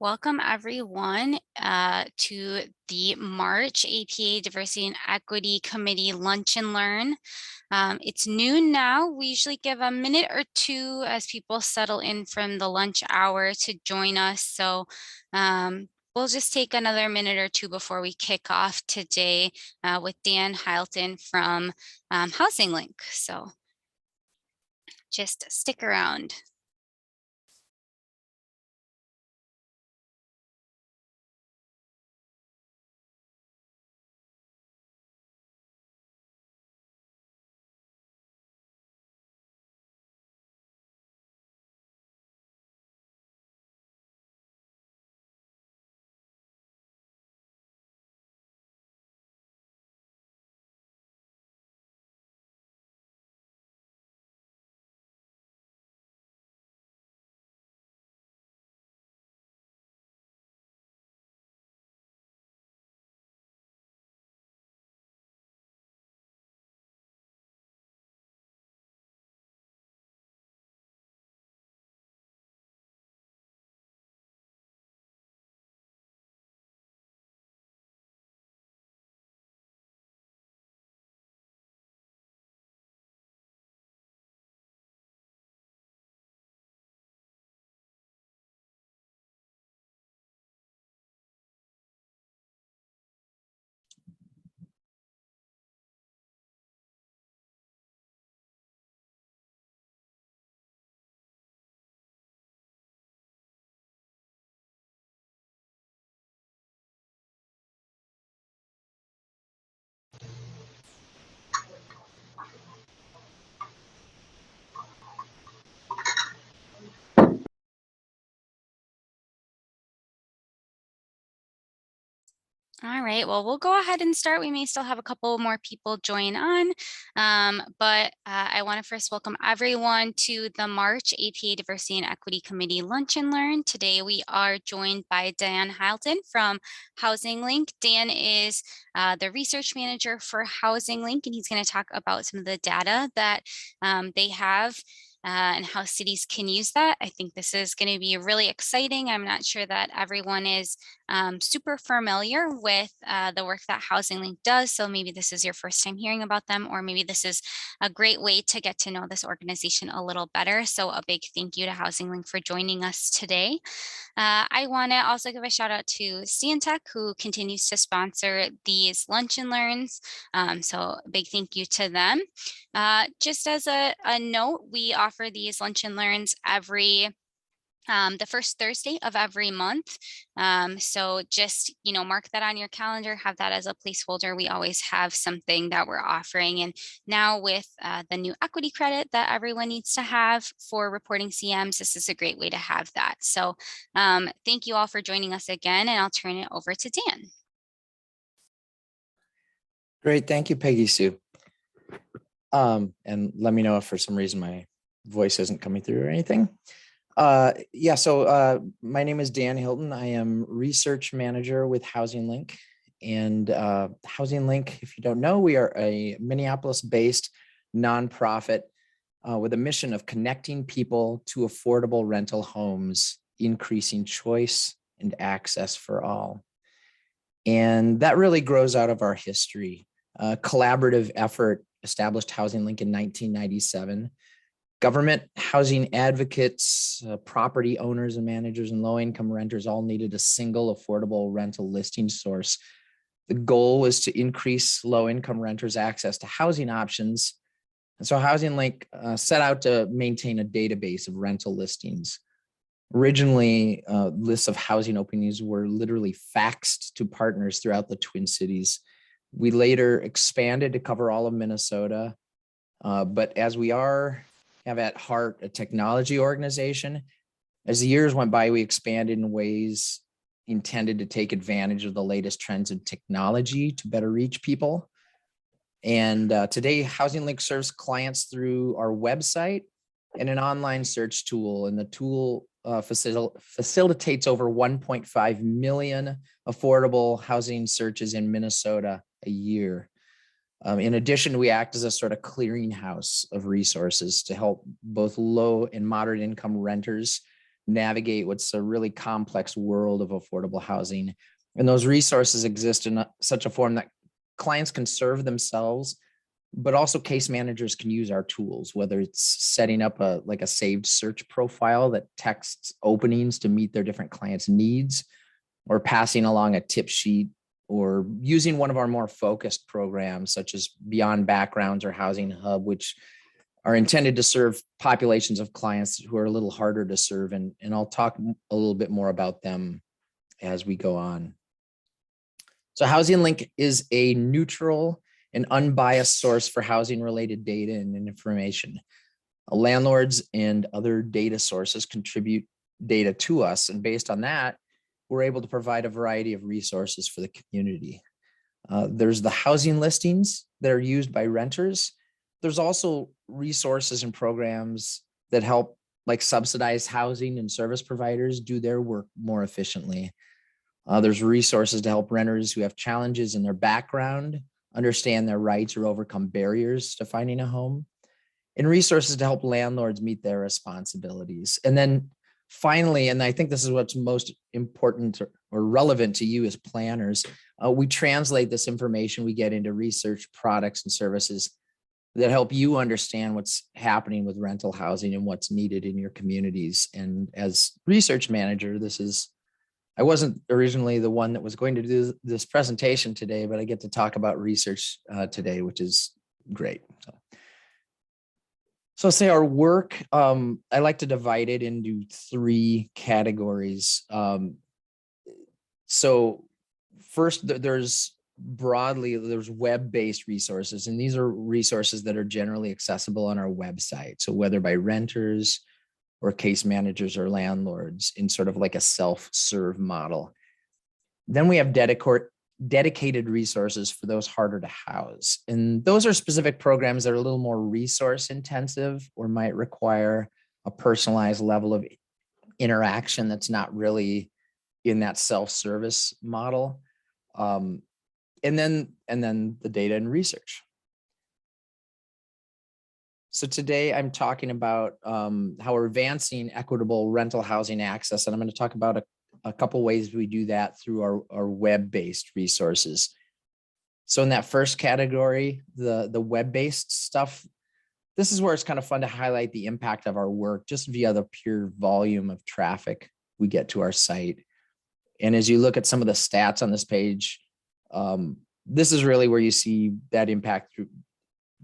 Welcome everyone to the March APA Diversity and Equity Committee Lunch and Learn. It's noon now. We usually give a minute or two as people settle in from the lunch hour to join us. So we'll just take another minute or two before we kick off today with Dan Hylton from HousingLink. So just stick around. All right, well, we'll go ahead and start. We may still have a couple more people join on, but I want to first welcome everyone to the March APA Diversity and Equity Committee Lunch and Learn. Today we are joined by Dan Hylton from HousingLink. Dan is the research manager for HousingLink, and he's going to talk about some of the data that they have and how cities can use that. I think this is going to be really exciting. I'm not sure that everyone is super familiar with the work that HousingLink does. So maybe this is your first time hearing about them, or maybe this is a great way to get to know this organization a little better. So a big thank you to HousingLink for joining us today. I want to also give a shout out to Stantec, who continues to sponsor these lunch and learns. So a big thank you to them. Just as a note, we offer these lunch and learns every the first Thursday of every month. So just, mark that on your calendar, have that as a placeholder. We always have something that we're offering. And now with the new equity credit that everyone needs to have for reporting CMs, this is a great way to have that. So thank you all for joining us again, and I'll turn it over to Dan. Great, thank you, Peggy Sue. And let me know if for some reason my voice isn't coming through or anything. So my name is Dan Hilton. I am research manager with HousingLink. And HousingLink, if you don't know, we are a Minneapolis-based nonprofit with a mission of connecting people to affordable rental homes, increasing choice and access for all. And that really grows out of our history. A collaborative effort established HousingLink in 1997. Government, housing advocates, property owners and managers, and low-income renters all needed a single affordable rental listing source. The goal was to increase low-income renters' access to housing options. And so HousingLink set out to maintain a database of rental listings. Originally, lists of housing openings were literally faxed to partners throughout the Twin Cities. We later expanded to cover all of Minnesota, but as we have at heart a technology organization, as the years went by, we expanded in ways intended to take advantage of the latest trends in technology to better reach people. And today, HousingLink serves clients through our website and an online search tool, and the tool facilitates over 1.5 million affordable housing searches in Minnesota a year. In addition, we act as a sort of clearinghouse of resources to help both low and moderate income renters navigate what's a really complex world of affordable housing. And those resources exist in such a form that clients can serve themselves, but also case managers can use our tools, whether it's setting up a saved search profile that texts openings to meet their different clients' needs, or passing along a tip sheet, or using one of our more focused programs such as Beyond Backgrounds or HousingHub, which are intended to serve populations of clients who are a little harder to serve. And I'll talk a little bit more about them as we go on. So HousingLink is a neutral and unbiased source for housing related data and information. Landlords and other data sources contribute data to us, and based on that, we're able to provide a variety of resources for the community. There's the housing listings that are used by renters. There's also resources and programs that help, like subsidized housing and service providers, do their work more efficiently. There's resources to help renters who have challenges in their background understand their rights or overcome barriers to finding a home, and resources to help landlords meet their responsibilities. And then finally, and I think this is what's most important or relevant to you as planners, we translate this information we get into research, products, and services that help you understand what's happening with rental housing and what's needed in your communities. And as research manager, I wasn't originally the one that was going to do this presentation today, but I get to talk about research today, which is great. So say our work, I like to divide it into 3 categories. So first, there's web-based resources, and these are resources that are generally accessible on our website. So whether by renters or case managers or landlords in sort of like a self-serve model. Then we have dedicated resources for those harder to house. And those are specific programs that are a little more resource intensive or might require a personalized level of interaction that's not really in that self-service model. And then the data and research. So today I'm talking about how we're advancing equitable rental housing access. And I'm going to talk about a couple ways we do that through our web-based resources. So in that first category, the web-based stuff, this is where it's kind of fun to highlight the impact of our work just via the pure volume of traffic we get to our site. And as you look at some of the stats on this page, this is really where you see that impact through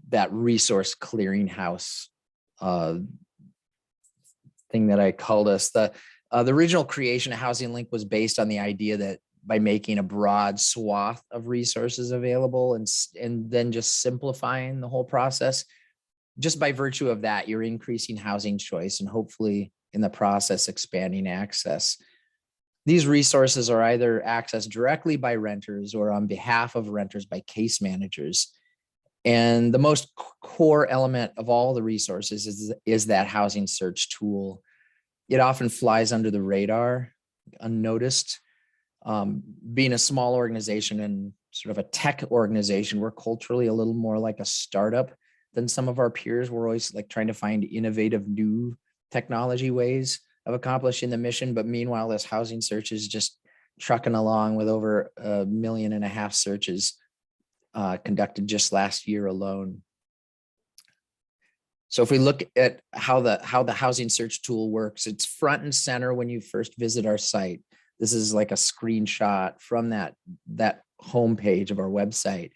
that resource clearinghouse thing that I called us. The original creation of HousingLink was based on the idea that by making a broad swath of resources available and then just simplifying the whole process, just by virtue of that, you're increasing housing choice and hopefully in the process expanding access. These resources are either accessed directly by renters or on behalf of renters by case managers. And the most core element of all the resources is that housing search tool. It often flies under the radar, unnoticed. Being a small organization and sort of a tech organization, we're culturally a little more like a startup than some of our peers. We're always like trying to find innovative new technology ways of accomplishing the mission. But meanwhile, this housing search is just trucking along with over 1.5 million searches conducted just last year alone. So if we look at how the housing search tool works, it's front and center when you first visit our site. This is like a screenshot from that homepage of our website.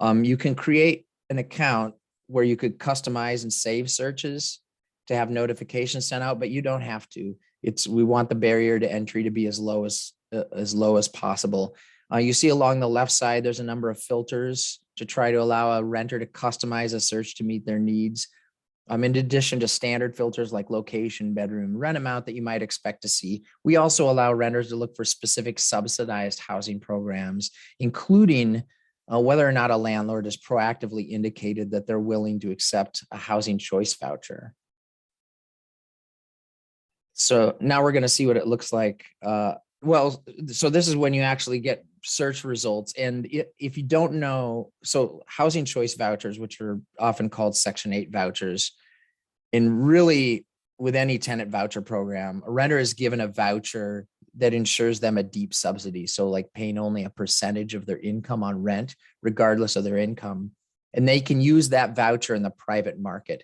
You can create an account where you could customize and save searches to have notifications sent out, but you don't have to. We want the barrier to entry to be as low as possible. You see along the left side, there's a number of filters to try to allow a renter to customize a search to meet their needs. In addition to standard filters like location, bedroom, rent amount that you might expect to see, we also allow renters to look for specific subsidized housing programs, including whether or not a landlord has proactively indicated that they're willing to accept a housing choice voucher. So now we're going to see what it looks like. So this is when you actually get search results. And if you don't know, so housing choice vouchers, which are often called Section 8 vouchers, and really with any tenant voucher program, a renter is given a voucher that ensures them a deep subsidy. So like paying only a percentage of their income on rent, regardless of their income. And they can use that voucher in the private market.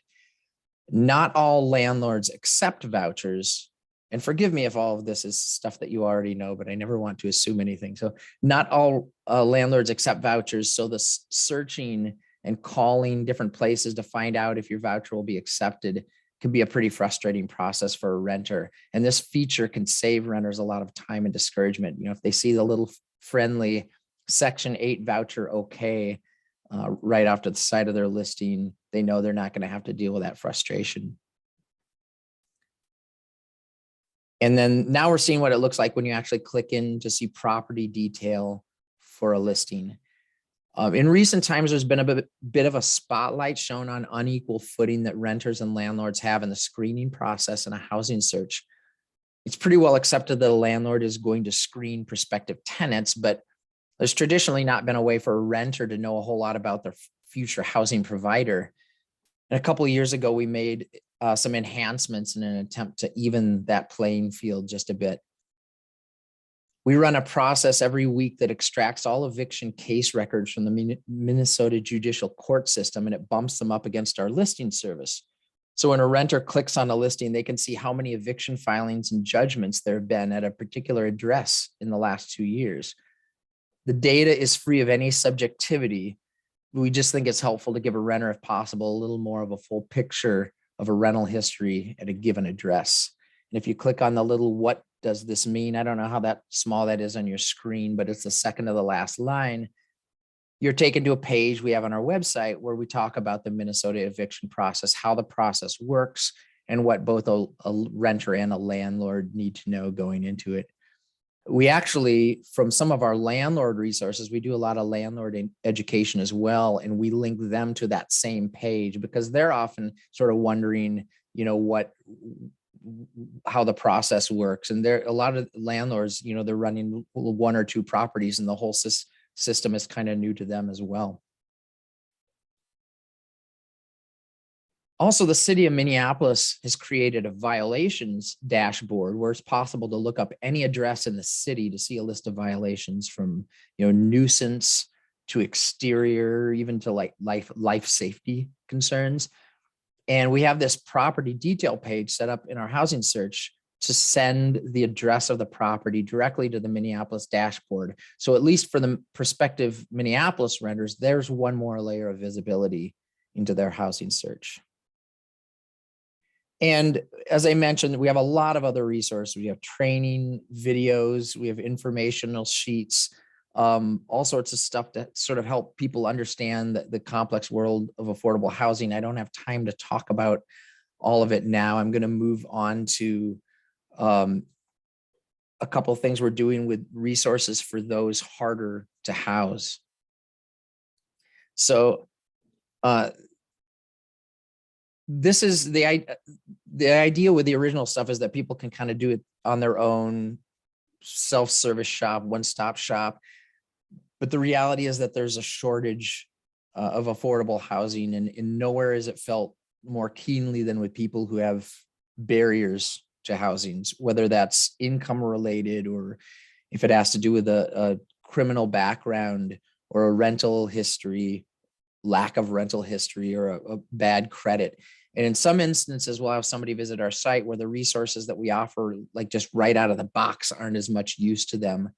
Not all landlords accept vouchers. And forgive me if all of this is stuff that you already know, but I never want to assume anything. So not all landlords accept vouchers. So the searching and calling different places to find out if your voucher will be accepted can be a pretty frustrating process for a renter. And this feature can save renters a lot of time and discouragement. You know, if they see the little friendly Section 8 voucher okay right off to the side of their listing, they know they're not going to have to deal with that frustration. And then now we're seeing what it looks like when you actually click in to see property detail for a listing. In recent times, there's been a bit of a spotlight shown on unequal footing that renters and landlords have in the screening process in a housing search. It's pretty well accepted that a landlord is going to screen prospective tenants, but there's traditionally not been a way for a renter to know a whole lot about their future housing provider. And a couple of years ago, we made some enhancements in an attempt to even that playing field just a bit. We run a process every week that extracts all eviction case records from the Minnesota judicial court system, and it bumps them up against our listing service. So when a renter clicks on a listing, they can see how many eviction filings and judgments there have been at a particular address in the last 2 years. The data is free of any subjectivity. We just think it's helpful to give a renter, if possible, a little more of a full picture of a rental history at a given address. And if you click on the little "what does this mean?" I don't know how that small that is on your screen, but it's the second to the last line. You're taken to a page we have on our website where we talk about the Minnesota eviction process, how the process works, and what both a renter and a landlord need to know going into it. We actually, from some of our landlord resources, we do a lot of landlord education as well, and we link them to that same page because they're often sort of wondering, you know, how the process works. And there, a lot of landlords, you know, they're running 1 or 2 properties, and the whole system is kind of new to them as well. Also, the city of Minneapolis has created a violations dashboard where it's possible to look up any address in the city to see a list of violations, from, you know, nuisance to exterior, even to like life safety concerns. And we have this property detail page set up in our housing search to send the address of the property directly to the Minneapolis dashboard. So at least for the prospective Minneapolis renters, there's one more layer of visibility into their housing search. And as I mentioned, we have a lot of other resources. We have training videos, we have informational sheets, all sorts of stuff that sort of help people understand the complex world of affordable housing. I don't have time to talk about all of it now. I'm going to move on to a couple of things we're doing with resources for those harder to house. So this is the idea with the original stuff, is that people can kind of do it on their own, self-service shop, one-stop shop. But the reality is that there's a shortage of affordable housing, and nowhere is it felt more keenly than with people who have barriers to housing, whether that's income related, or if it has to do with a criminal background or a rental history, lack of rental history, or a bad credit. And in some instances, we'll have somebody visit our site where the resources that we offer, like just right out of the box, aren't as much use to them.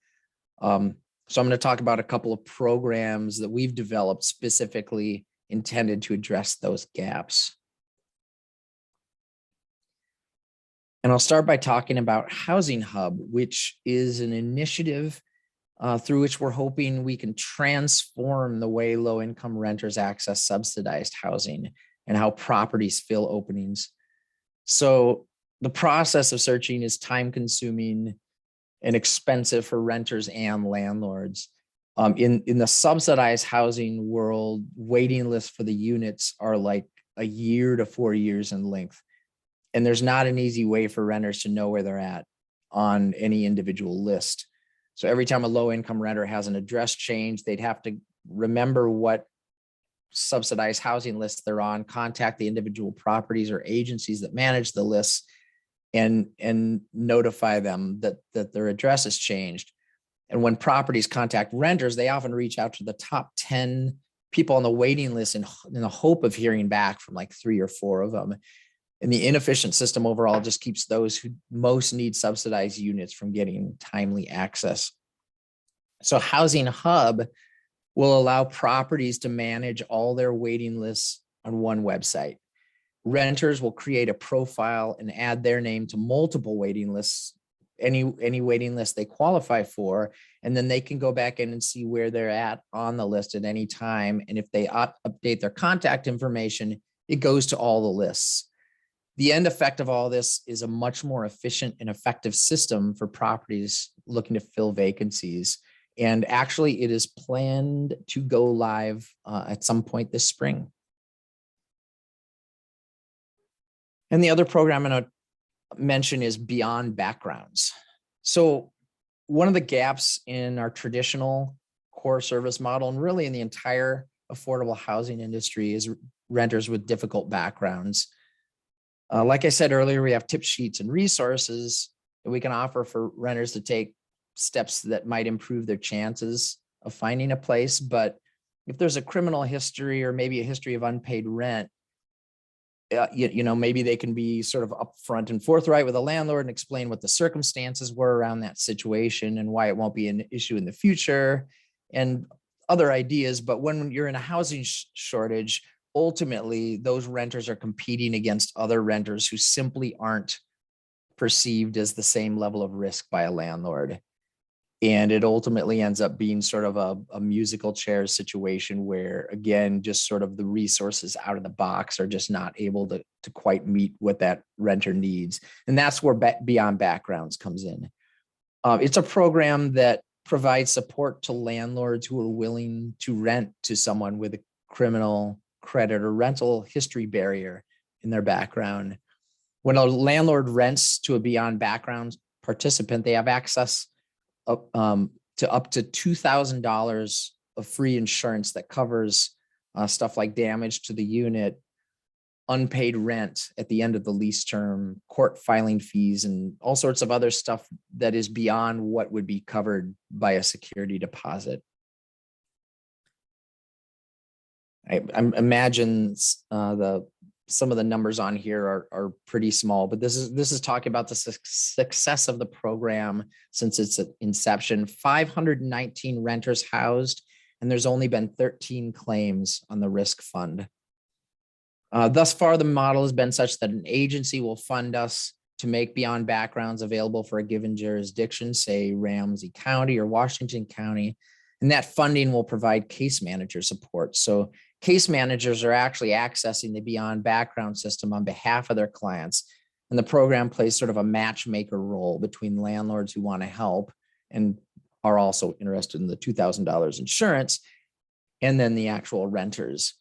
So I'm going to talk about a couple of programs that we've developed specifically intended to address those gaps. And I'll start by talking about HousingHub, which is an initiative through which we're hoping we can transform the way low-income renters access subsidized housing and how properties fill openings. So the process of searching is time-consuming and expensive for renters and landlords. In the subsidized housing world, waiting lists for the units are like a year to 4 years in length. And there's not an easy way for renters to know where they're at on any individual list. So every time a low income renter has an address change, they'd have to remember what subsidized housing list they're on, contact the individual properties or agencies that manage the lists and notify them that their address has changed. And when properties contact renters, they often reach out to the top 10 people on the waiting list in the hope of hearing back from like 3 or 4 of them. And the inefficient system overall just keeps those who most need subsidized units from getting timely access. So HousingHub will allow properties to manage all their waiting lists on one website. Renters will create a profile and add their name to multiple waiting lists, any waiting list they qualify for, and then they can go back in and see where they're at on the list at any time. And if they update their contact information, it goes to all the lists. The end effect of all this is a much more efficient and effective system for properties looking to fill vacancies. And actually, it is planned to go live at some point this spring. And the other program I'm going to mention is Beyond Backgrounds. So one of the gaps in our traditional core service model, and really in the entire affordable housing industry, is renters with difficult backgrounds. Like I said earlier, we have tip sheets and resources that we can offer for renters to take steps that might improve their chances of finding a place. But if there's a criminal history or maybe a history of unpaid rent, maybe they can be sort of upfront and forthright with a landlord and explain what the circumstances were around that situation and why it won't be an issue in the future and other ideas. But when you're in a housing shortage, ultimately those renters are competing against other renters who simply aren't perceived as the same level of risk by a landlord. And it ultimately ends up being sort of a musical chairs situation where, again, just sort of the resources out of the box are just not able to quite meet what that renter needs. And that's where Beyond Backgrounds comes in. It's a program that provides support to landlords who are willing to rent to someone with a criminal, credit, or rental history barrier in their background. When a landlord rents to a Beyond Backgrounds participant, they have access to up to $2,000 of free insurance that covers stuff like damage to the unit, unpaid rent at the end of the lease term, court filing fees, and all sorts of other stuff that is beyond what would be covered by a security deposit. I imagine some of the numbers on here are pretty small, but this is talking about the success of the program since its inception. 519 renters housed, and there's only been 13 claims on the risk fund. Thus far, the model has been such that an agency will fund us to make Beyond Backgrounds available for a given jurisdiction, say Ramsey County or Washington County, and that funding will provide case manager support. So case managers are actually accessing the Beyond Background system on behalf of their clients. And the program plays sort of a matchmaker role between landlords who want to help and are also interested in the $2,000 insurance, and then the actual renters.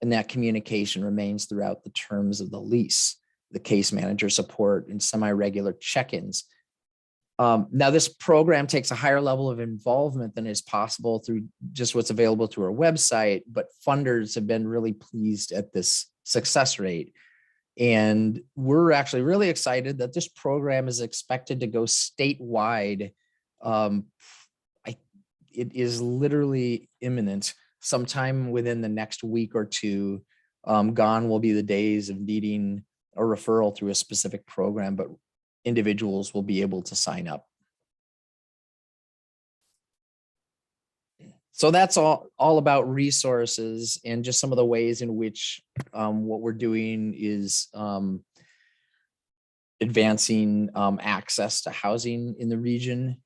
And that communication remains throughout the terms of the lease, the case manager support and semi-regular check-ins. Now, this program takes a higher level of involvement than is possible through just what's available through our website, but funders have been really pleased at this success rate. And we're actually really excited that this program is expected to go statewide. It is literally imminent. Sometime within the next week or two, gone will be the days of needing a referral through a specific program, but individuals will be able to sign up. So that's all about resources and just some of the ways in which what we're doing is advancing access to housing in the region.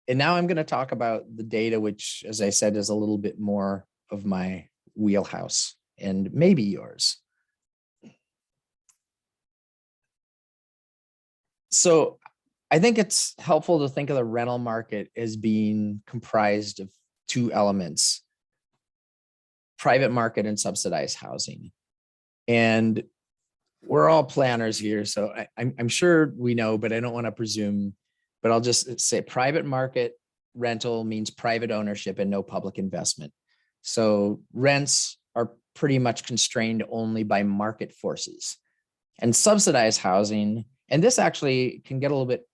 And now I'm going to talk about the data, which, as I said, is a little bit more of my wheelhouse and maybe yours. So I think it's helpful to think of the rental market as being comprised of two elements: private market and subsidized housing. And we're all planners here, so I'm sure we know, but I don't want to presume. But I'll just say private market rental means private ownership and no public investment. So rents are pretty much constrained only by market forces. And subsidized housing, and this actually can get a little bit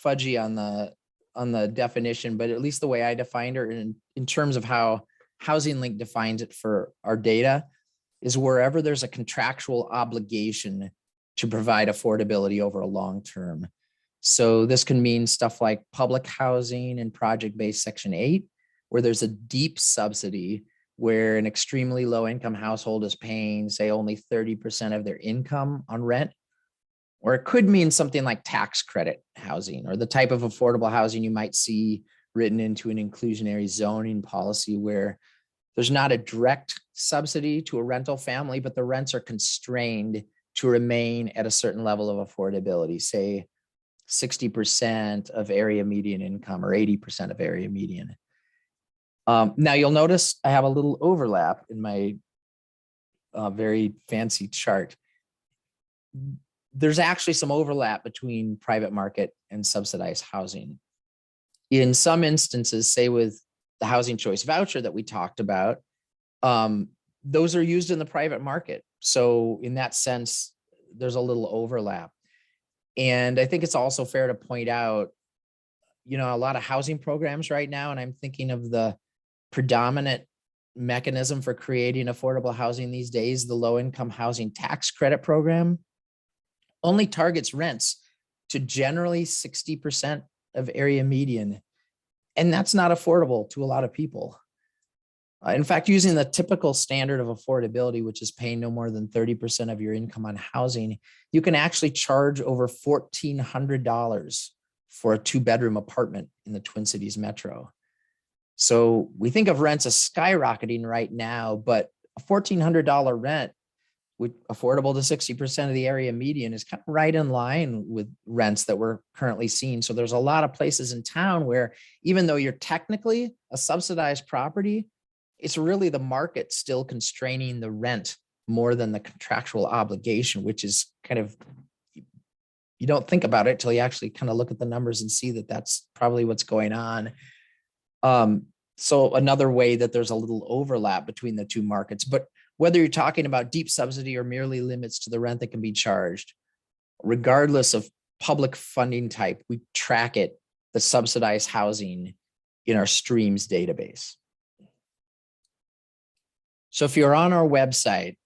fudgy on the definition, but at least the way I defined it in terms of how HousingLink defines it for our data is wherever there's a contractual obligation to provide affordability over a long term. So this can mean stuff like public housing and project-based Section 8, where there's a deep subsidy where an extremely low income household is paying, say, only 30% of their income on rent. Or it could mean something like tax credit housing, or the type of affordable housing you might see written into an inclusionary zoning policy where there's not a direct subsidy to a rental family, but the rents are constrained to remain at a certain level of affordability, say 60% of area median income or 80% of area median. Now you'll notice I have a little overlap in my very fancy chart. There's actually some overlap between private market and subsidized housing. In some instances, say with the housing choice voucher that we talked about, those are used in the private market. So in that sense, there's a little overlap. And I think it's also fair to point out, a lot of housing programs right now, and I'm thinking of the predominant mechanism for creating affordable housing these days, the low income housing tax credit program, only targets rents to generally 60% of area median. And that's not affordable to a lot of people. In fact, using the typical standard of affordability, which is paying no more than 30% of your income on housing, you can actually charge over $1,400 for a 2-bedroom apartment in the Twin Cities metro. So we think of rents as skyrocketing right now, but a $1,400 rent, affordable to 60% of the area median, is kind of right in line with rents that we're currently seeing. So there's a lot of places in town where even though you're technically a subsidized property, it's really the market still constraining the rent more than the contractual obligation, which is kind of, you don't think about it till you actually kind of look at the numbers and see that that's probably what's going on. So another way that there's a little overlap between the two markets, but whether you're talking about deep subsidy or merely limits to the rent that can be charged, regardless of public funding type, we track it, the subsidized housing, in our streams database. So if you're on our website,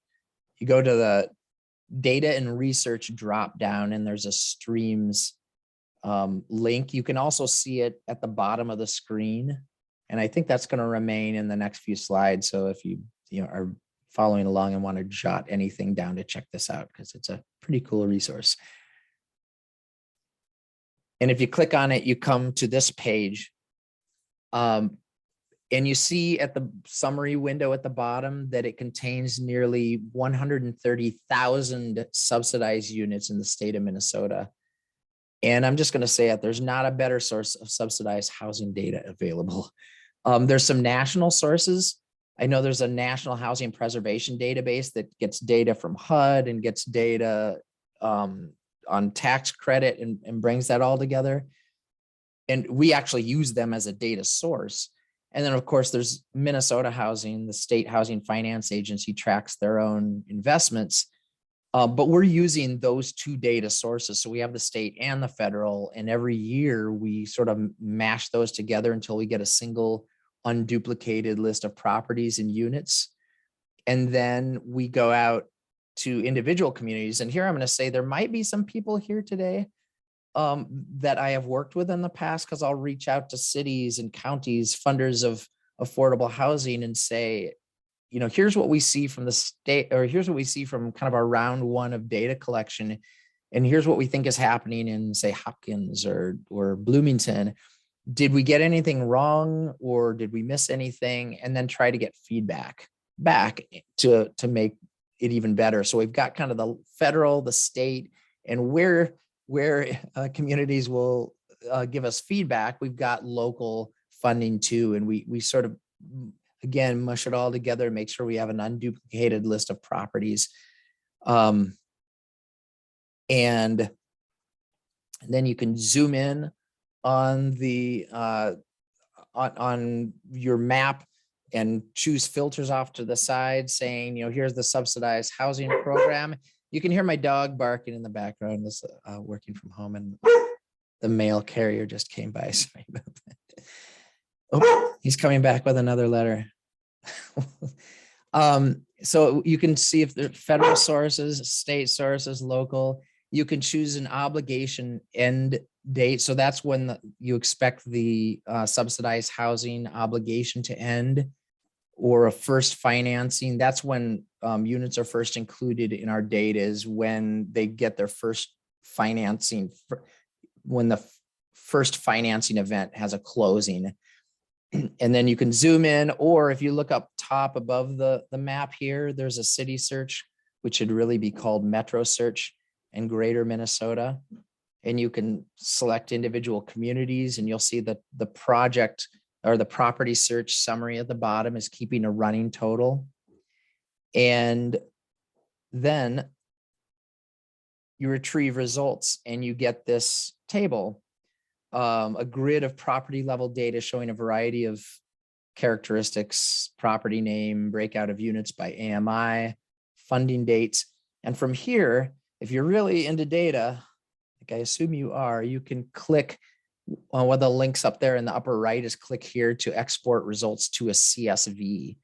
you go to the data and research drop down and there's a streams link. You can also see it at the bottom of the screen. And I think that's going to remain in the next few slides. So if you are following along and want to jot anything down to check this out, because it's a pretty cool resource. And if you click on it, you come to this page. And you see at the summary window at the bottom that it contains nearly 130,000 subsidized units in the state of Minnesota. And I'm just going to say it, there's not a better source of subsidized housing data available. There's some national sources. I know there's a national housing preservation database that gets data from HUD and gets data on tax credit and brings that all together. And we actually use them as a data source. And then, of course, there's Minnesota Housing, the state housing finance agency tracks their own investments. But we're using those two data sources. So we have the state and the federal, and every year we sort of mash those together until we get a single unduplicated list of properties and units. And then we go out to individual communities. And here I'm going to say there might be some people here today that I have worked with in the past, because I'll reach out to cities and counties, funders of affordable housing, and say, here's what we see from the state, or here's what we see from kind of our round one of data collection. And here's what we think is happening in, say, Hopkins or Bloomington. Did we get anything wrong, or did we miss anything? And then try to get feedback back to make it even better. So we've got kind of the federal, the state, and where communities will give us feedback, we've got local funding too. And we sort of, again, mush it all together, make sure we have an unduplicated list of properties. And then you can zoom in on the on your map and choose filters off to the side saying, here's the subsidized housing program. You can hear my dog barking in the background. This working from home, and the mail carrier just came by. Sorry about that. Oh, he's coming back with another letter. So you can see if they're federal sources, state sources, local. You can choose an obligation end date. So that's when you expect the subsidized housing obligation to end, or a first financing. That's when units are first included in our data, is when they get their first financing, when the first financing event has a closing. And then you can zoom in, or if you look up top above the map here, there's a city search, which should really be called Metro Search in Greater Minnesota. And you can select individual communities, and you'll see that the project or the property search summary at the bottom is keeping a running total. And then you retrieve results and you get this table, a grid of property level data showing a variety of characteristics: property name, breakout of units by AMI, funding dates. And from here, if you're really into data, like I assume you are, you can click on one of the links up there in the upper right, is click here to export results to a CSV.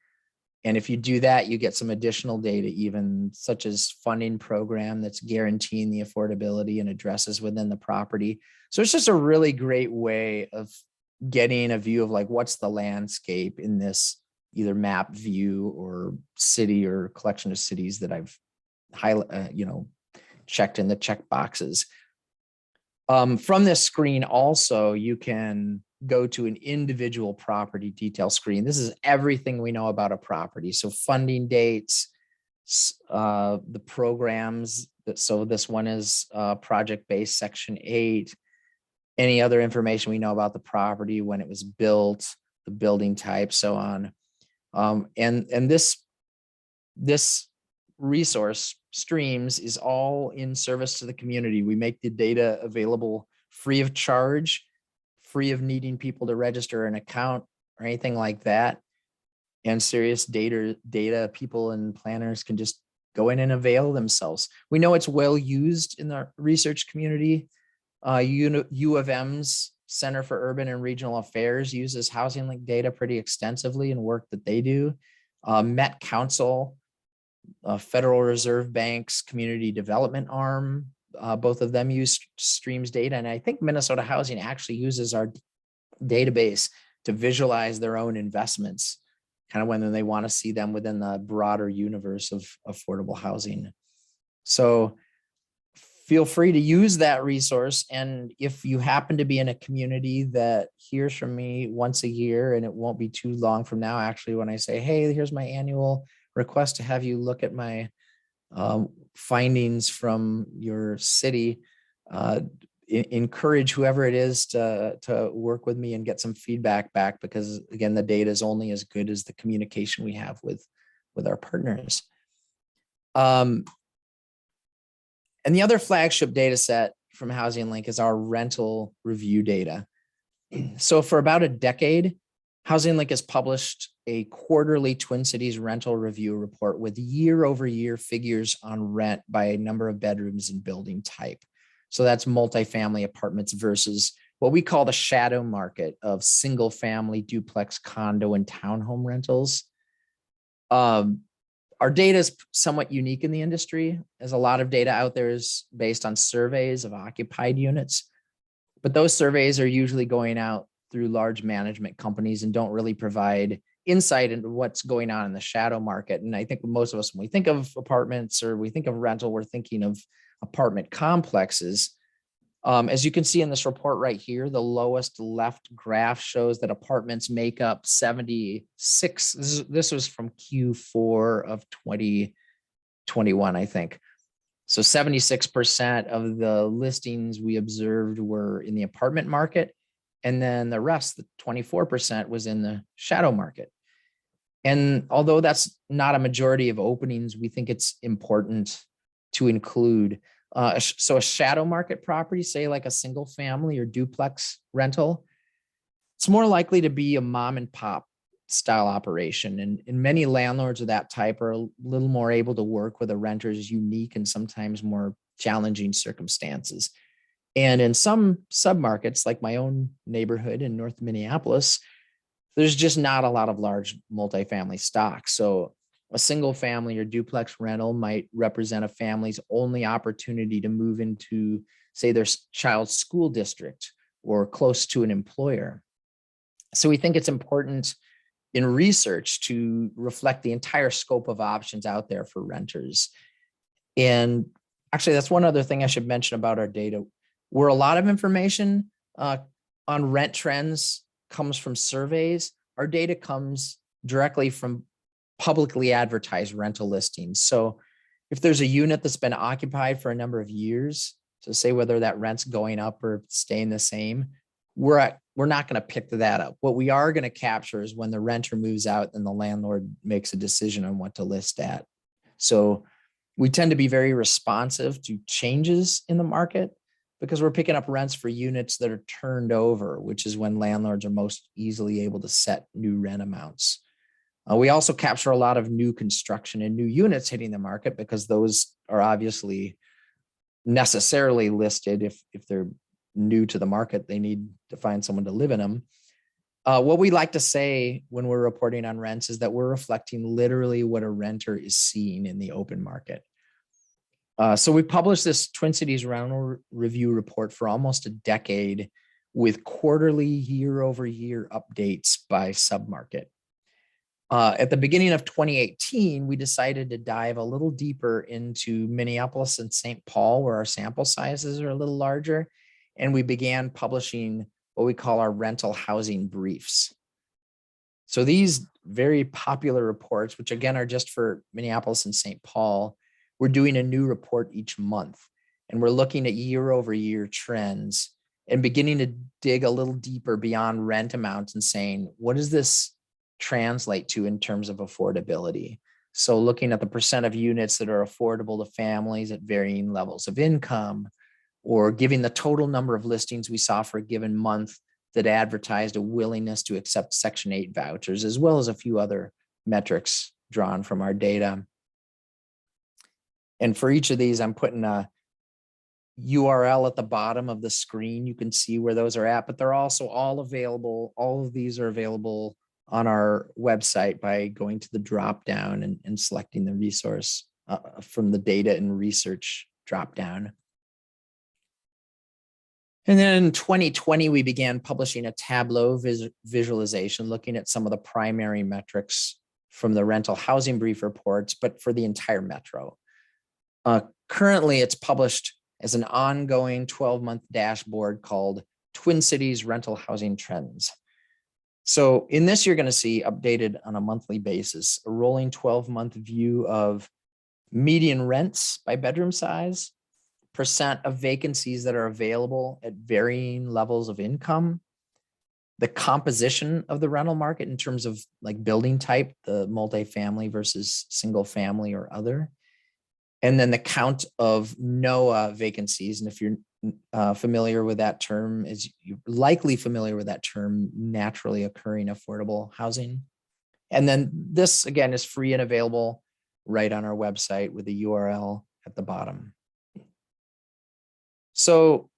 And if you do that, you get some additional data, even such as funding program that's guaranteeing the affordability and addresses within the property. So it's just a really great way of getting a view of like, what's the landscape in this either map view or city or collection of cities that I've checked in the check boxes. From this screen also, you can go to an individual property detail screen. This is everything we know about a property. So funding dates, the programs. So this one is project-based Section 8. Any other information we know about the property, when it was built, the building type, so on. And this resource streams is all in service to the community. We make the data available free of charge, free of needing people to register an account or anything like that. And serious data people and planners can just go in and avail themselves. We know it's well used in the research community. U of M's Center for Urban and Regional Affairs uses HousingLink data pretty extensively in work that they do. Met Council, Federal Reserve Bank's community development arm, both of them use streams data. And I think Minnesota Housing actually uses our database to visualize their own investments, kind of when they want to see them within the broader universe of affordable housing. So feel free to use that resource. And if you happen to be in a community that hears from me once a year, and it won't be too long from now, actually, when I say, hey, here's my annual request to have you look at my findings from your city, encourage whoever it is to work with me and get some feedback back, because again, the data is only as good as the communication we have with our partners. And the other flagship data set from HousingLink is our rental review data. So for about a decade, HousingLink has published a quarterly Twin Cities rental review report with year-over-year figures on rent by a number of bedrooms and building type. So that's multifamily apartments versus what we call the shadow market of single family, duplex, condo, and townhome rentals. Our data is somewhat unique in the industry, as a lot of data out there is based on surveys of occupied units, but those surveys are usually going out through large management companies and don't really provide insight into what's going on in the shadow market. And I think most of us, when we think of apartments or we think of rental, we're thinking of apartment complexes. As you can see in this report right here, the lowest left graph shows that apartments make up 76. This was from Q4 of 2021, I think. So 76% of the listings we observed were in the apartment market. And then the rest, the 24%, was in the shadow market. And although that's not a majority of openings, we think it's important to include. So a shadow market property, say like a single family or duplex rental, it's more likely to be a mom and pop style operation. And many landlords of that type are a little more able to work with a renter's unique and sometimes more challenging circumstances. And in some submarkets, like my own neighborhood in North Minneapolis, there's just not a lot of large multifamily stock. So a single family or duplex rental might represent a family's only opportunity to move into, say, their child's school district or close to an employer. So we think it's important in research to reflect the entire scope of options out there for renters. And actually, that's one other thing I should mention about our data. Where a lot of information on rent trends comes from surveys, our data comes directly from publicly advertised rental listings. So if there's a unit that's been occupied for a number of years, so say whether that rent's going up or staying the same, we're not going to pick that up. What we are going to capture is when the renter moves out and the landlord makes a decision on what to list at. So we tend to be very responsive to changes in the market because we're picking up rents for units that are turned over, which is when landlords are most easily able to set new rent amounts. We also capture a lot of new construction and new units hitting the market because those are obviously necessarily listed. If they're new to the market, they need to find someone to live in them. What we like to say when we're reporting on rents is that we're reflecting literally what a renter is seeing in the open market. So we published this Twin Cities Rental Review report for almost a decade with quarterly year-over-year updates by submarket. At the beginning of 2018, we decided to dive a little deeper into Minneapolis and St. Paul, where our sample sizes are a little larger, and we began publishing what we call our rental housing briefs. So these very popular reports, which again are just for Minneapolis and St. Paul, we're doing a new report each month, and we're looking at year-over-year trends and beginning to dig a little deeper beyond rent amounts and saying, what does this translate to in terms of affordability? So looking at the percent of units that are affordable to families at varying levels of income, or giving the total number of listings we saw for a given month that advertised a willingness to accept Section 8 vouchers, as well as a few other metrics drawn from our data. And for each of these, I'm putting a URL at the bottom of the screen. You can see where those are at, but they're also all available. All of these are available on our website by going to the drop down and selecting the resource from the data and research drop down. And then in 2020, we began publishing a Tableau visualization looking at some of the primary metrics from the rental housing brief reports, but for the entire metro. Currently, it's published as an ongoing 12-month dashboard called Twin Cities Rental Housing Trends. So in this, you're going to see updated on a monthly basis, a rolling 12-month view of median rents by bedroom size, percent of vacancies that are available at varying levels of income, the composition of the rental market in terms of like building type, the multifamily versus single family or other, and then the count of NOAA vacancies. And if you're familiar with that term, is you're likely familiar with that term, naturally occurring affordable housing. And then this again is free and available right on our website with the URL at the bottom. So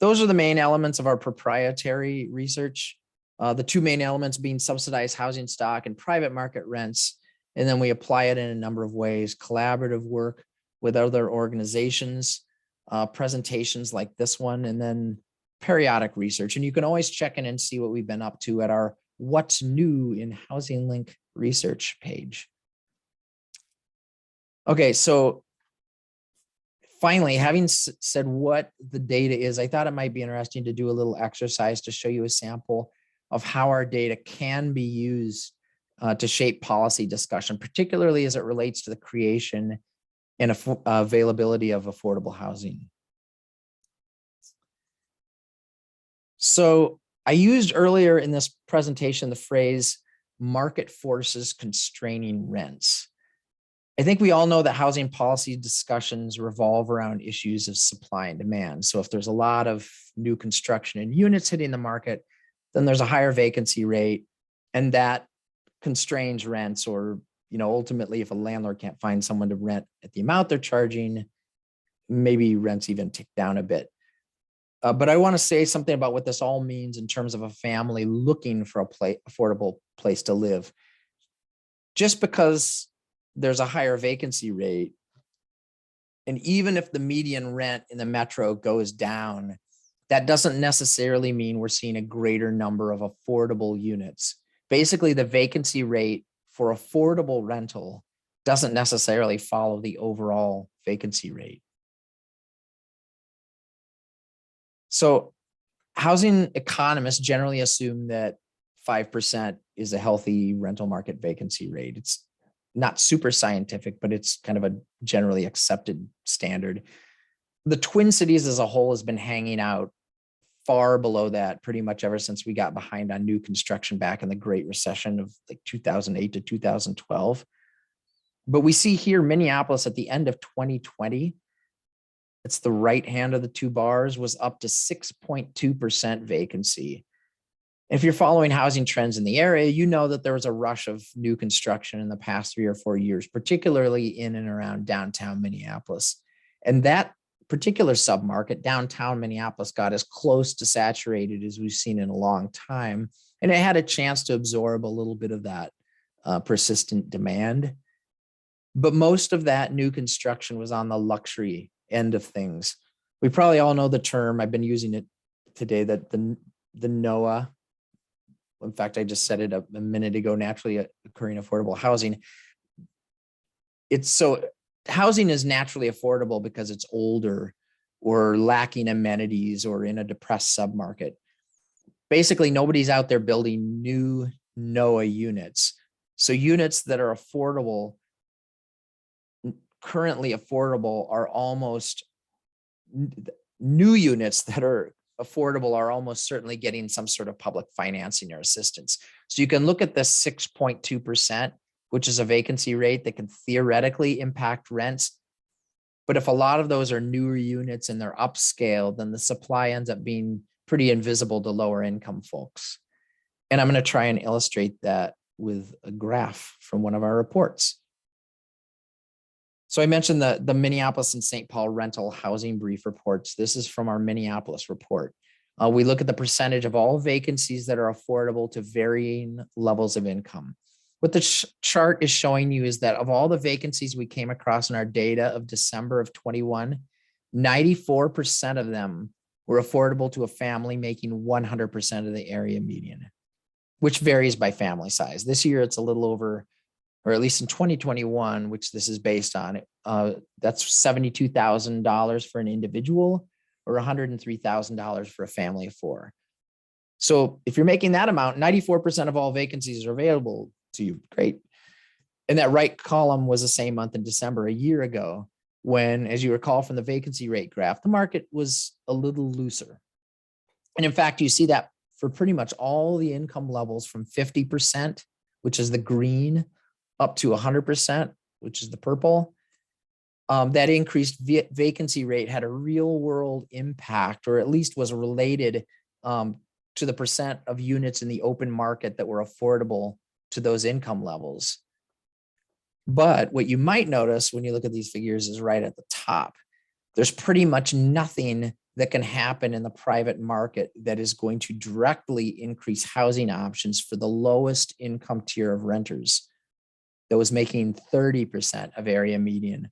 those are the main elements of our proprietary research. The two main elements being subsidized housing stock and private market rents. And then we apply it in a number of ways: collaborative work with other organizations, presentations like this one, and then periodic research. And you can always check in and see what we've been up to at our What's New in HousingLink Research page. Okay, so finally, having said what the data is, I thought it might be interesting to do a little exercise to show you a sample of how our data can be used to shape policy discussion, particularly as it relates to the creation and availability of affordable housing. So I used earlier in this presentation the phrase market forces constraining rents. I think we all know that housing policy discussions revolve around issues of supply and demand. So if there's a lot of new construction and units hitting the market, then there's a higher vacancy rate, and that constrains rents, or, ultimately if a landlord can't find someone to rent at the amount they're charging, maybe rents even tick down a bit. But I want to say something about what this all means in terms of a family looking for a affordable place to live. Just because there's a higher vacancy rate, and even if the median rent in the metro goes down, that doesn't necessarily mean we're seeing a greater number of affordable units. Basically, the vacancy rate for affordable rental doesn't necessarily follow the overall vacancy rate. So housing economists generally assume that 5% is a healthy rental market vacancy rate. It's not super scientific, but it's kind of a generally accepted standard. The Twin Cities as a whole has been hanging out far below that pretty much ever since we got behind on new construction back in the Great Recession of like 2008 to 2012. But we see here Minneapolis at the end of 2020, it's the right hand of the two bars, was up to 6.2% vacancy. If you're following housing trends in the area, you know that there was a rush of new construction in the past 3 or 4 years, particularly in and around downtown Minneapolis. And that particular submarket, downtown Minneapolis, got as close to saturated as we've seen in a long time. And it had a chance to absorb a little bit of that persistent demand. But most of that new construction was on the luxury end of things. We probably all know the term, I've been using it today, that the NOAA, in fact, I just said it a minute ago, naturally occurring affordable housing. Housing is naturally affordable because it's older or lacking amenities or in a depressed submarket. Basically, nobody's out there building new NOAA units. So units that are affordable, currently affordable, are almost new units that are affordable are almost certainly getting some sort of public financing or assistance. So you can look at this 6.2%, which is a vacancy rate that can theoretically impact rents. But if a lot of those are newer units and they're upscale, then the supply ends up being pretty invisible to lower income folks. And I'm going to try and illustrate that with a graph from one of our reports. So I mentioned the Minneapolis and St. Paul rental housing brief reports. This is from our Minneapolis report. We look at the percentage of all vacancies that are affordable to varying levels of income. What the chart is showing you is that of all the vacancies we came across in our data of December of 21, 94% of them were affordable to a family making 100% of the area median, which varies by family size. This year, it's a little over, or at least in 2021, which this is based on, that's $72,000 for an individual or $103,000 for a family of four. So if you're making that amount, 94% of all vacancies are available to you. Great. And that right column was the same month in December a year ago, when, as you recall from the vacancy rate graph, the market was a little looser. And in fact, you see that for pretty much all the income levels from 50%, which is the green, up to 100%, which is the purple. That increased vacancy rate had a real world impact, or at least was related to the percent of units in the open market that were affordable to those income levels. But what you might notice when you look at these figures is right at the top, there's pretty much nothing that can happen in the private market that is going to directly increase housing options for the lowest income tier of renters that was making 30% of area median.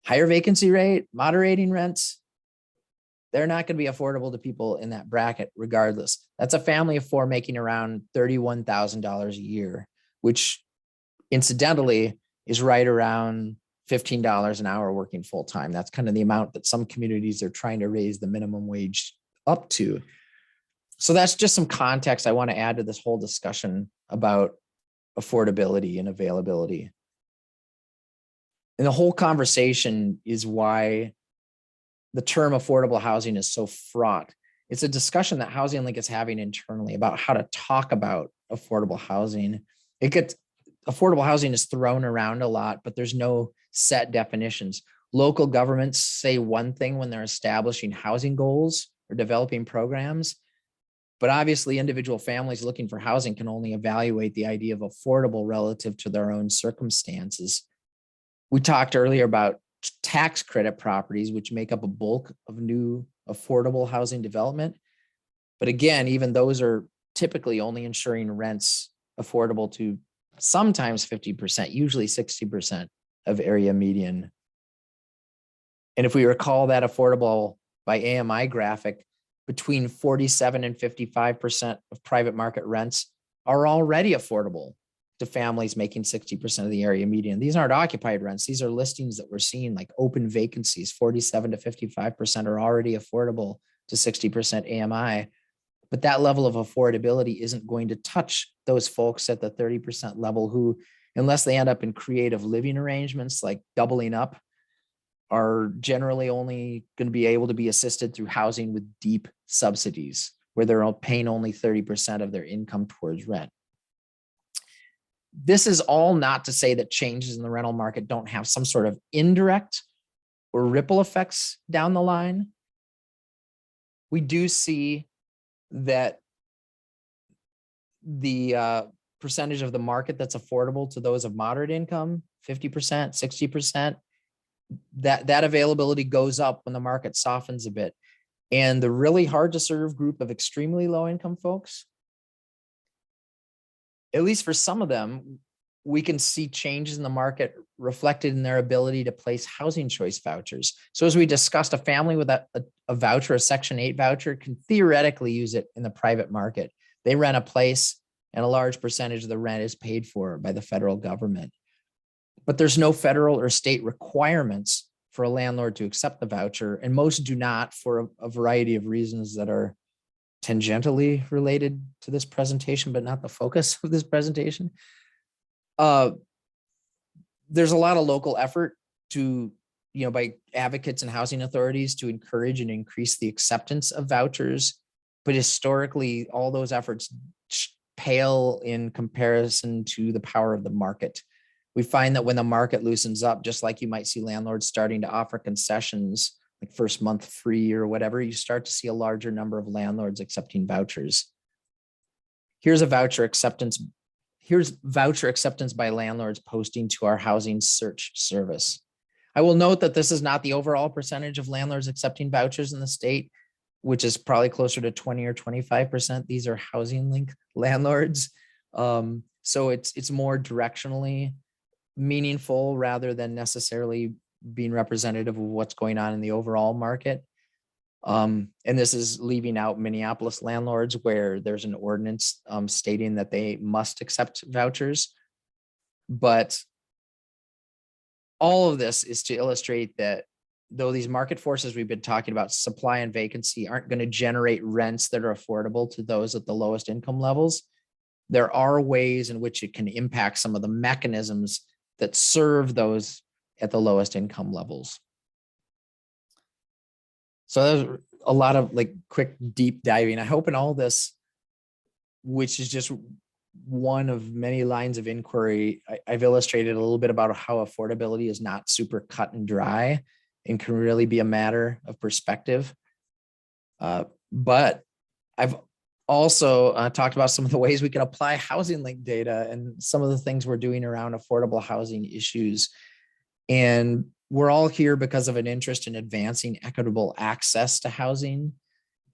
Higher vacancy rate, moderating rents, they're not going to be affordable to people in that bracket regardless. That's a family of four making around $31,000 a year, which incidentally is right around $15 an hour working full time. That's kind of the amount that some communities are trying to raise the minimum wage up to. So that's just some context I want to add to this whole discussion about affordability and availability. And the whole conversation is why the term affordable housing is so fraught. It's a discussion that HousingLink is having internally about how to talk about affordable housing. Affordable housing is thrown around a lot, but there's no set definitions. Local governments say one thing when they're establishing housing goals or developing programs, But obviously, individual families looking for housing can only evaluate the idea of affordable relative to their own circumstances. We talked earlier about tax credit properties, which make up a bulk of new affordable housing development. But again, even those are typically only ensuring rents affordable to sometimes 50%, usually 60% of area median. And if we recall that affordable by AMI graphic, between 47 and 55% of private market rents are already affordable to families making 60% of the area median. These aren't occupied rents. These are listings that we're seeing, like open vacancies. 47 to 55% are already affordable to 60% AMI. But that level of affordability isn't going to touch those folks at the 30% level who, unless they end up in creative living arrangements like doubling up, are generally only going to be able to be assisted through housing with deep subsidies, where they're paying only 30% of their income towards rent. This is all not to say that changes in the rental market don't have some sort of indirect or ripple effects down the line. We do see that the percentage of the market that's affordable to those of moderate income, 50%, 60%, that availability goes up when the market softens a bit. And the really hard to serve group of extremely low income folks, at least for some of them, we can see changes in the market reflected in their ability to place housing choice vouchers. So as we discussed, a family with a voucher, a Section 8 voucher, can theoretically use it in the private market. They rent a place and a large percentage of the rent is paid for by the federal government. But there's no federal or state requirements for a landlord to accept the voucher, and most do not for a variety of reasons that are tangentially related to this presentation, but not the focus of this presentation. There's a lot of local effort to, by advocates and housing authorities to encourage and increase the acceptance of vouchers. But historically, all those efforts pale in comparison to the power of the market. We find that when the market loosens up, just like you might see landlords starting to offer concessions, like first month free or whatever, you start to see a larger number of landlords accepting vouchers. Here's voucher acceptance by landlords posting to our housing search service. I will note that this is not the overall percentage of landlords accepting vouchers in the state, which is probably closer to 20 or 25%. These are HousingLink landlords. So it's more directionally meaningful rather than necessarily being representative of what's going on in the overall market. And this is leaving out Minneapolis landlords, where there's an ordinance stating that they must accept vouchers. But all of this is to illustrate that though these market forces we've been talking about, supply and vacancy, aren't going to generate rents that are affordable to those at the lowest income levels, there are ways in which it can impact some of the mechanisms that serve those at the lowest income levels. So there's a lot of quick deep diving. I hope in all this, which is just one of many lines of inquiry, I've illustrated a little bit about how affordability is not super cut and dry and can really be a matter of perspective. But I've also talked about some of the ways we can apply HousingLink data and some of the things we're doing around affordable housing issues. And we're all here because of an interest in advancing equitable access to housing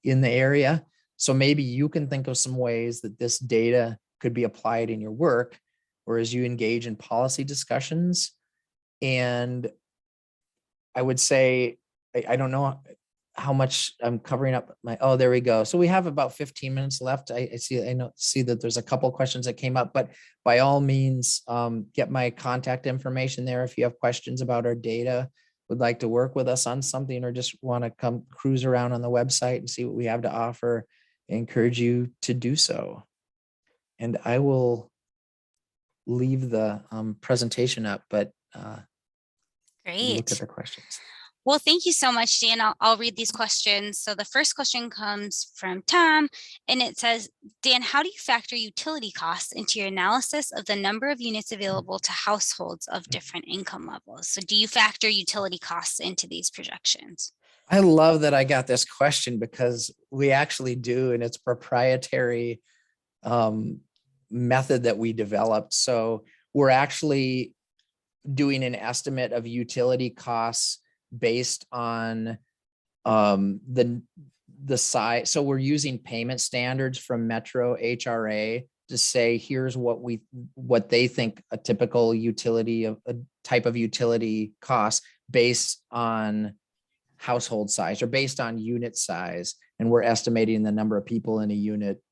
in the area. So maybe you can think of some ways that this data could be applied in your work, or as you engage in policy discussions. And I would say, I don't know how much I'm covering up oh, there we go. So we have about 15 minutes left. I see that there's a couple of questions that came up, but by all means, get my contact information there. If you have questions about our data, would like to work with us on something, or just want to come cruise around on the website and see what we have to offer, I encourage you to do so. And I will leave the presentation up, but Great. look at the questions. Well, thank you so much, Dan. I'll read these questions. So the first question comes from Tom, and it says, Dan, how do you factor utility costs into your analysis of the number of units available to households of different income levels? So do you factor utility costs into these projections? I love that I got this question because we actually do, and it's proprietary method that we developed. So we're actually doing an estimate of utility costs based on the size. So we're using payment standards from Metro HRA to say, here's what they think a typical utility of a type of utility costs based on household size or based on unit size. And we're estimating the number of people in a unit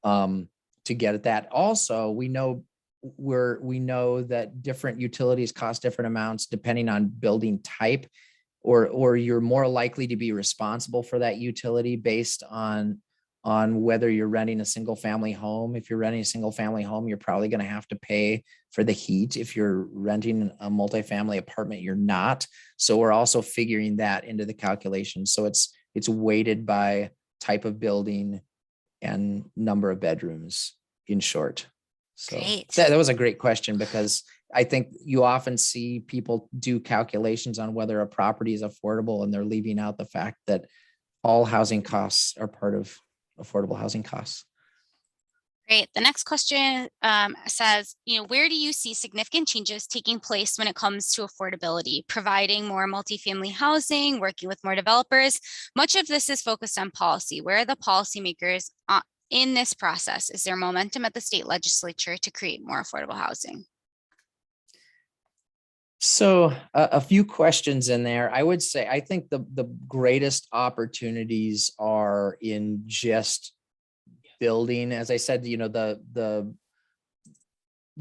to get at that. Also, we know that different utilities cost different amounts depending on building type, or you're more likely to be responsible for that utility based on whether you're renting a single family home. If you're renting a single family home, you're probably going to have to pay for the heat. If you're renting a multifamily apartment, you're not. So we're also figuring that into the calculation. So it's weighted by type of building and number of bedrooms, in short. So Great. that was a great question, because I think you often see people do calculations on whether a property is affordable, and they're leaving out the fact that all housing costs are part of affordable housing costs. Great. The next question says, where do you see significant changes taking place when it comes to affordability, providing more multifamily housing, working with more developers? Much of this is focused on policy. Where are the policymakers in this process? Is there momentum at the state legislature to create more affordable housing? So a few questions in there. I would say, I think the greatest opportunities are in just building. As I said,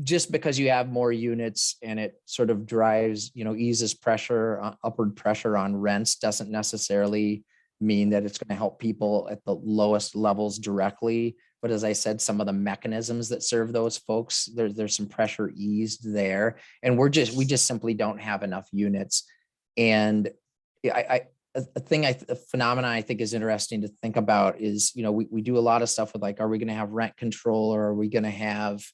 just because you have more units and it sort of drives, eases upward pressure on rents, doesn't necessarily mean that it's going to help people at the lowest levels directly. But as I said, some of the mechanisms that serve those folks, there's some pressure eased there. And we just simply don't have enough units. And a phenomenon I think is interesting to think about is, we do a lot of stuff with, like, are we going to have rent control, or are we going to have,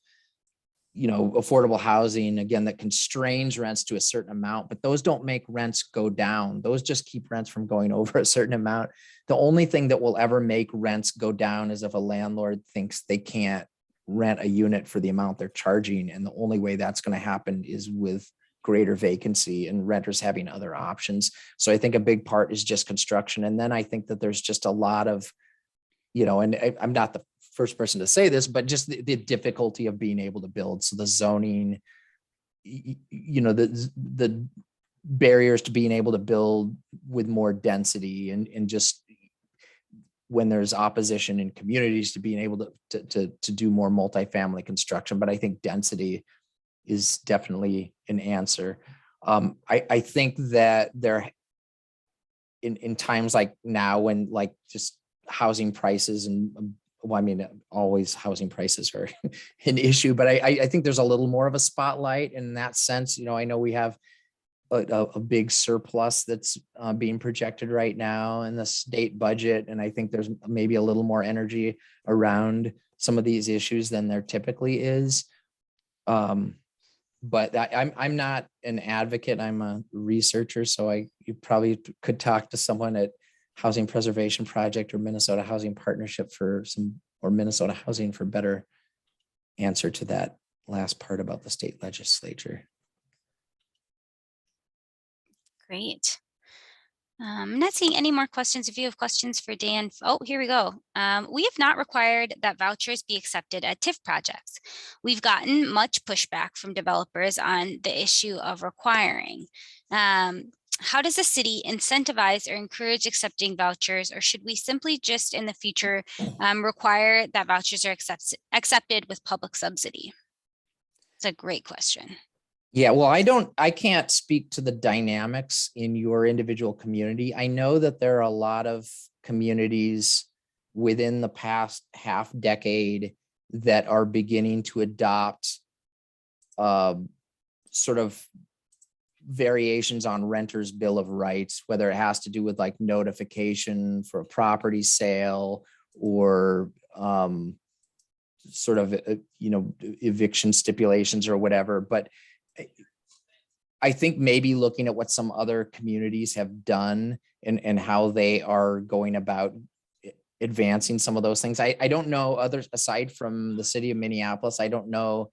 affordable housing, again, that constrains rents to a certain amount, but those don't make rents go down. Those just keep rents from going over a certain amount. The only thing that will ever make rents go down is if a landlord thinks they can't rent a unit for the amount they're charging. And the only way that's going to happen is with greater vacancy and renters having other options. So I think a big part is just construction. And then I think that there's just a lot of, and I'm not the first person to say this, but just the difficulty of being able to build. So the zoning, the barriers to being able to build with more density, and just when there's opposition in communities to being able to do more multifamily construction. But I think density is definitely an answer. I think that there, in times like now, when, like, just housing prices and, well, I mean, always housing prices are an issue, but I think there's a little more of a spotlight in that sense. I know we have a big surplus that's being projected right now in the state budget, and I think there's maybe a little more energy around some of these issues than there typically is. But I'm not an advocate. I'm a researcher, so you probably could talk to someone at Housing Preservation Project or Minnesota Housing Partnership or Minnesota Housing for better answer to that last part about the state legislature. Great. I'm not seeing any more questions. If you have questions for Dan, here we go. We have not required that vouchers be accepted at TIF projects. We've gotten much pushback from developers on the issue of requiring. How does the city incentivize or encourage accepting vouchers, or should we simply just in the future require that vouchers are accepted with public subsidy? It's a great question. Yeah, well, I can't speak to the dynamics in your individual community. I know that there are a lot of communities within the past half decade that are beginning to adopt sort of variations on renters' bill of rights, whether it has to do with, like, notification for a property sale, or sort of eviction stipulations or whatever. But I think maybe looking at what some other communities have done and how they are going about advancing some of those things. I don't know others aside from the city of Minneapolis. I don't know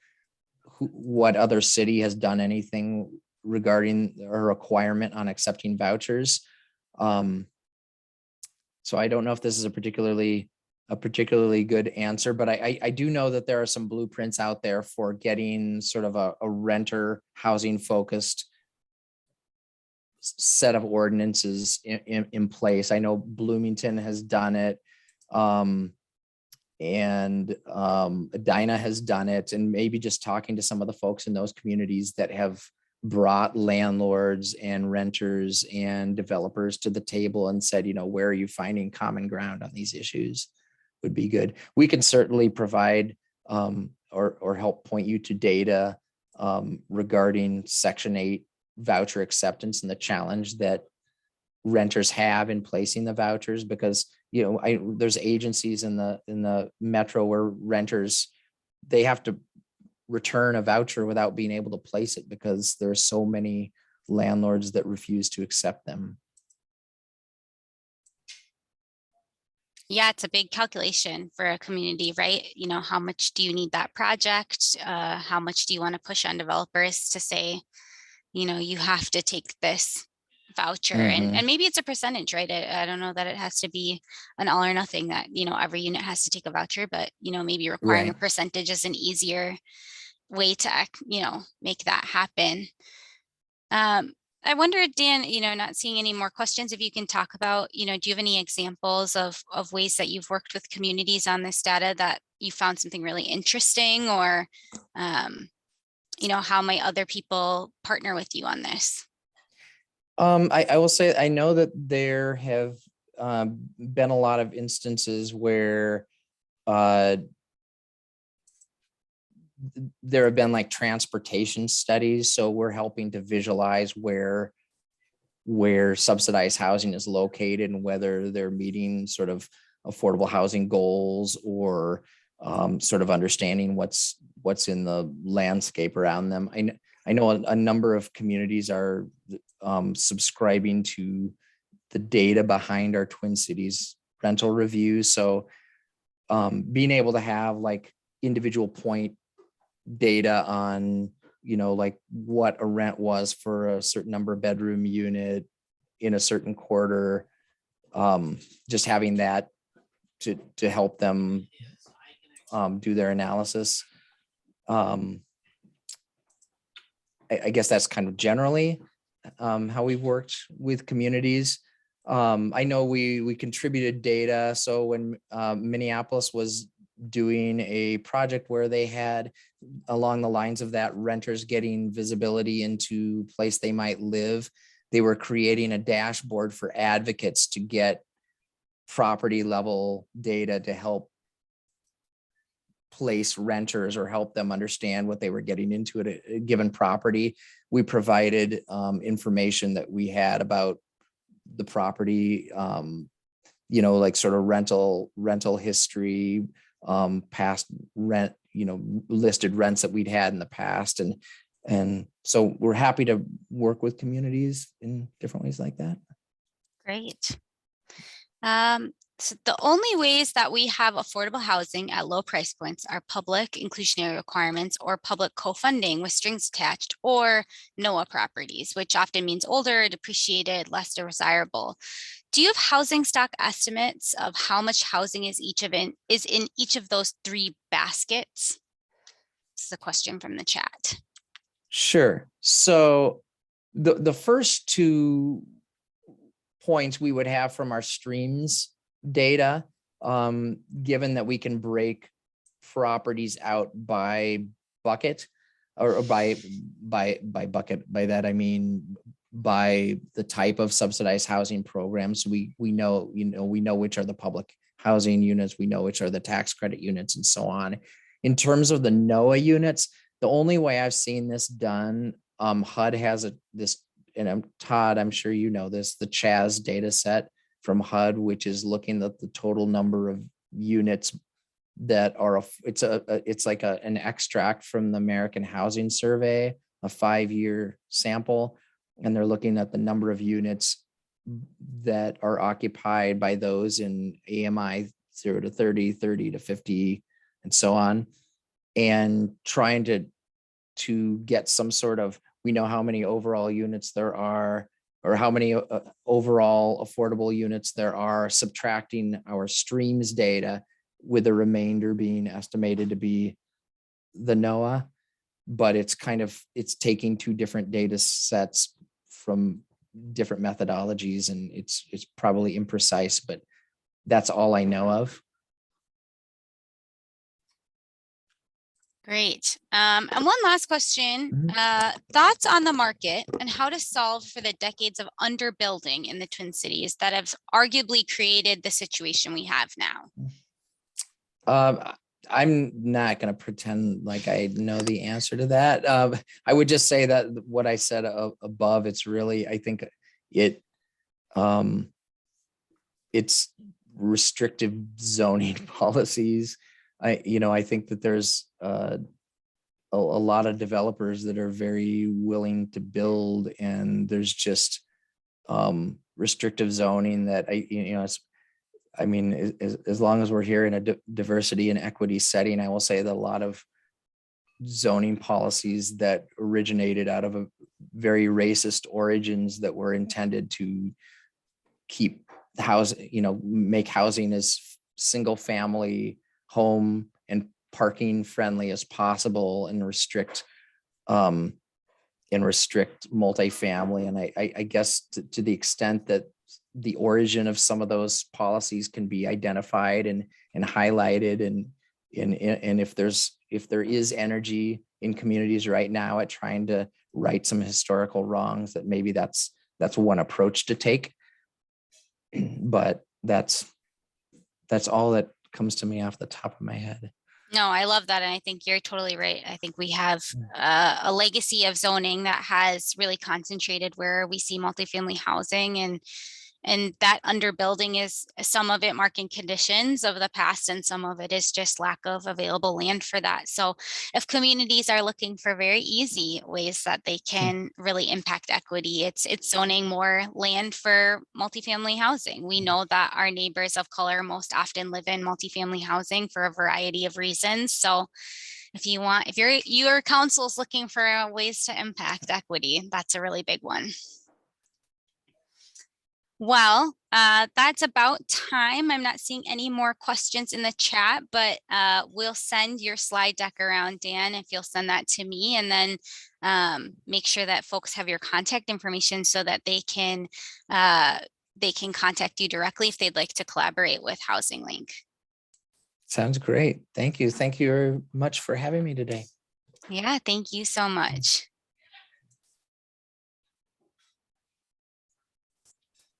what other city has done anything regarding a requirement on accepting vouchers. So I don't know if this is a particularly good answer, but I do know that there are some blueprints out there for getting sort of a renter housing focused set of ordinances in place. I know Bloomington has done it. Edina has done it, and maybe just talking to some of the folks in those communities that have brought landlords and renters and developers to the table and said, where are you finding common ground on these issues would be good. We can certainly provide or help point you to data regarding Section 8 voucher acceptance and the challenge that renters have in placing the vouchers, because there's agencies in the metro where renters, they have to return a voucher without being able to place it because there's so many landlords that refuse to accept them. Yeah, it's a big calculation for a community, right? How much do you need that project? How much do you want to push on developers to say, you have to take this voucher, and maybe it's a percentage, right? I don't know that it has to be an all or nothing that, every unit has to take a voucher, but, maybe requiring a percentage is an easier way to, make that happen. I wonder, Dan, not seeing any more questions, if you can talk about, do you have any examples of ways that you've worked with communities on this data that you found something really interesting, or, how might other people partner with you on this? I will say, I know that there have been a lot of instances where there have been like transportation studies. So we're helping to visualize where subsidized housing is located and whether they're meeting sort of affordable housing goals, or sort of understanding what's in the landscape around them. I know a number of communities are subscribing to the data behind our Twin Cities rental reviews. So being able to have like individual point data on, like what a rent was for a certain number of bedroom unit in a certain quarter, just having that to help them do their analysis. I guess that's kind of generally how we've worked with communities. I know we contributed data. So when Minneapolis was doing a project where they had, along the lines of that, renters getting visibility into place they might live, they were creating a dashboard for advocates to get property level data to help place renters or help them understand what they were getting into at a given property. We provided information that we had about the property, like sort of rental history, past rent, listed rents that we'd had in the past. And so we're happy to work with communities in different ways like that. Great. So the only ways that we have affordable housing at low price points are public inclusionary requirements or public co-funding with strings attached, or NOAA properties, which often means older, depreciated, less desirable. Do you have housing stock estimates of how much housing is in each of those three baskets? This is a question from the chat. Sure. So the first 2 points we would have from our streams data, given that we can break properties out by bucket, or by bucket. By that I mean by the type of subsidized housing programs. We know which are the public housing units, we know which are the tax credit units, and so on. In terms of the NOAA units, the only way I've seen this done, HUD has this, and Todd, I'm sure you know this, the CHAZ data set from HUD, which is looking at the total number of units that are, it's like an extract from the American Housing Survey a 5-year sample, and they're looking at the number of units that are occupied by those in AMI 0 to 30, 30 to 50, and so on, and trying to get some sort of, we know how many overall units there are, or how many overall affordable units there are, subtracting our streams data, with the remainder being estimated to be the NOAA. But it's taking two different data sets from different methodologies, and it's probably imprecise, but that's all I know of. Great. And one last question, Mhm. thoughts on the market and how to solve for the decades of underbuilding in the Twin Cities that have arguably created the situation we have now? I'm not going to pretend like I know the answer to that. I would just say that what I said above, it's really, I think it's restrictive zoning policies. I think that there's a lot of developers that are very willing to build, and there's just restrictive zoning that as long as we're here in a diversity and equity setting, I will say that a lot of zoning policies that originated out of a very racist origins that were intended to keep the house, make housing as single family home and parking friendly as possible, and restrict multifamily. And I guess to the extent that the origin of some of those policies can be identified and highlighted, and if there is energy in communities right now at trying to right some historical wrongs, that maybe that's one approach to take. But that's all that comes to me off the top of my head. No, I love that. And I think you're totally right. I think we have a legacy of zoning that has really concentrated where we see multifamily housing, and that underbuilding is some of it marking conditions of the past, and some of it is just lack of available land for that. So if communities are looking for very easy ways that they can really impact equity, it's zoning more land for multifamily housing. We know that our neighbors of color most often live in multifamily housing for a variety of reasons. So if your council is looking for ways to impact equity, that's a really big one. Well, that's about time. I'm not seeing any more questions in the chat, but we'll send your slide deck around, Dan, if you'll send that to me, and then make sure that folks have your contact information so that they can contact you directly if they'd like to collaborate with HousingLink. Sounds great. Thank you. Thank you very much for having me today. Yeah, thank you so much.